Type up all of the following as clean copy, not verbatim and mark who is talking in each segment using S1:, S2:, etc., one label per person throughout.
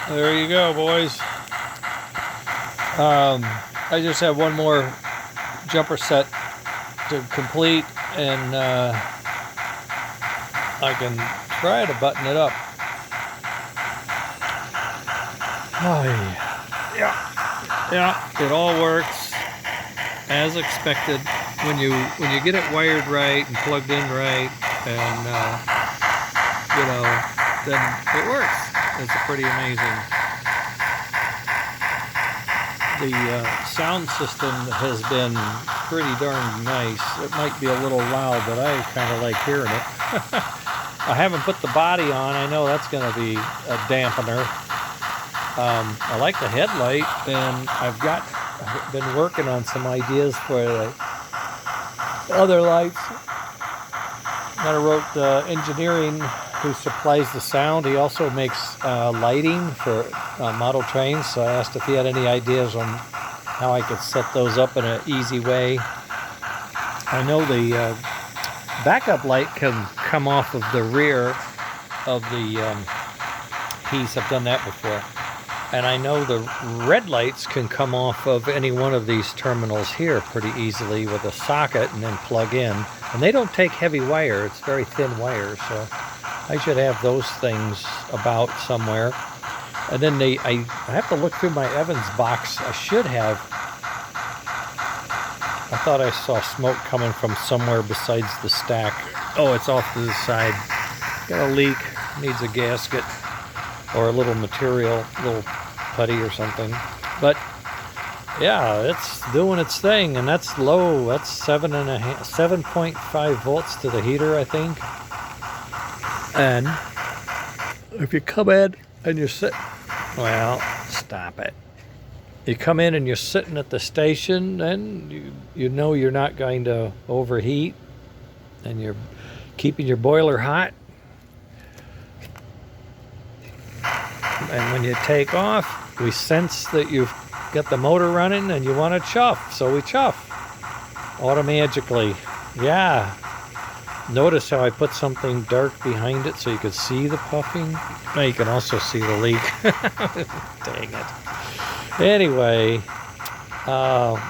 S1: There you go, boys. I just have one more jumper set to complete, and I can try to button it up. Oh yeah, it all works as expected when you get it wired right and plugged in right, and then it works. It's pretty amazing. The sound system has been pretty darn nice. It might be a little loud, but I kind of like hearing it. I haven't put the body on. I know that's going to be a dampener. I like the headlight, and I've been working on some ideas for the other lights. I wrote engineering, who supplies the sound. He also makes lighting for model trains, so I asked if he had any ideas on how I could set those up in an easy way. I know the backup light can come off of the rear of the piece. I've done that before. And I know the red lights can come off of any one of these terminals here pretty easily with a socket and then plug in. And they don't take heavy wire. It's very thin wire, so I should have those things about somewhere. And then I have to look through my Evans box. I should have. I thought I saw smoke coming from somewhere besides the stack. Oh, it's off to the side. Got a leak. Needs a gasket or a little material, little putty or something. But yeah, it's doing its thing, and that's low. That's 7.5 volts to the heater, I think. And if you come in and you're sitting, well, stop it. You come in and you're sitting at the station, and you know you're not going to overheat, and you're keeping your boiler hot. And when you take off, we sense that you've got the motor running and you want to chuff, so we chuff automatically. Yeah. Notice how I put something dark behind it so you could see the puffing. Now you can also see the leak. Dang it. Anyway,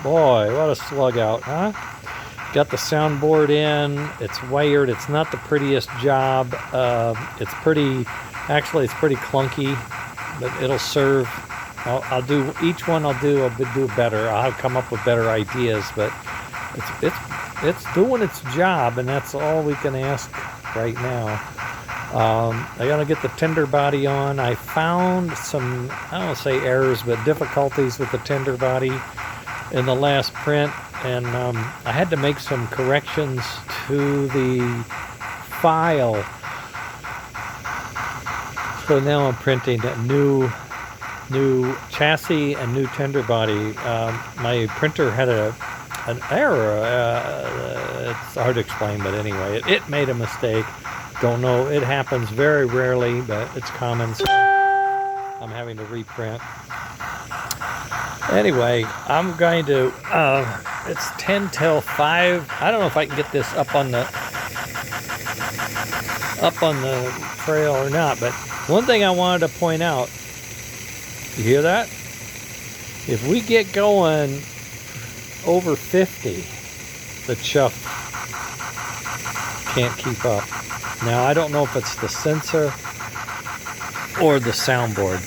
S1: boy, what a slug out, huh? Got the soundboard in. It's wired. It's not the prettiest job. It's pretty clunky, but it'll serve. I'll do each one. I'll do better. I'll come up with better ideas, but it's doing its job, and that's all we can ask right now. I gotta get the tender body on. I found some, I don't want to say errors, but difficulties with the tender body in the last print, and I had to make some corrections to the file. So now I'm printing a new chassis and new tender body. My printer had an error. It's hard to explain, but anyway, it made a mistake. Don't know. It happens very rarely, but it's common. So I'm having to reprint. Anyway, I'm going to. It's 10 till 5. I don't know if I can get this up on the trail or not, but one thing I wanted to point out. You hear that? If we get going over 50, the chuff can't keep up. Now, I don't know if it's the sensor or the soundboard.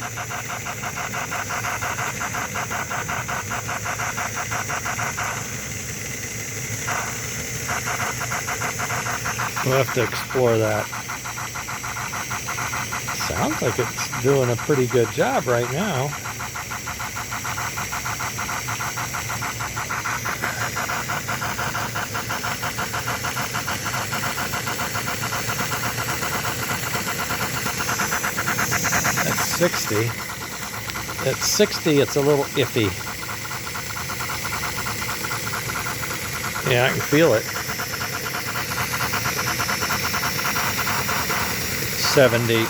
S1: We'll have to explore that. Sounds like it's doing a pretty good job right now. At 60. At 60, it's a little iffy. Yeah, I can feel it. 70.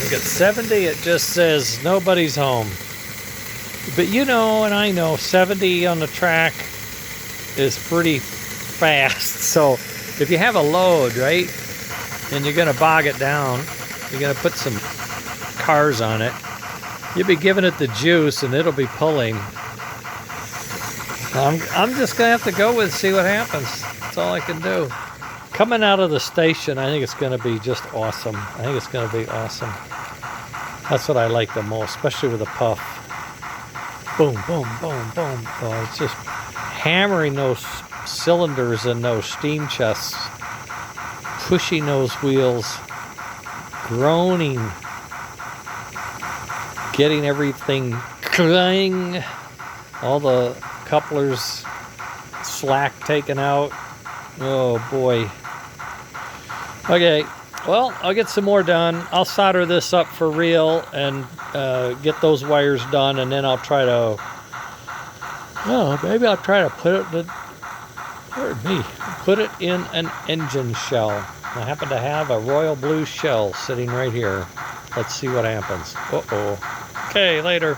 S1: Look at 70, it just says nobody's home. But you know, and I know, 70 on the track is pretty fast. So If you have a load, right, and you're going to bog it down, you're going to put some cars on it, you'll be giving it the juice and it'll be pulling. I'm just going to have to go with see what happens. That's all I can do. Coming out of the station, I think it's going to be just awesome. I think it's going to be awesome. That's what I like the most, especially with a puff. Boom, boom, boom, boom. Oh, it's just hammering those cylinders and those steam chests, pushing those wheels, groaning, getting everything clang, all the couplers slack taken out. Oh boy. Okay, well, I'll get some more done. I'll solder this up for real and get those wires done, and then I'll try to, oh, maybe I'll try to put it in an engine shell. I happen to have a Royal Blue shell sitting right here. Let's see what happens. Uh-oh. Okay, later.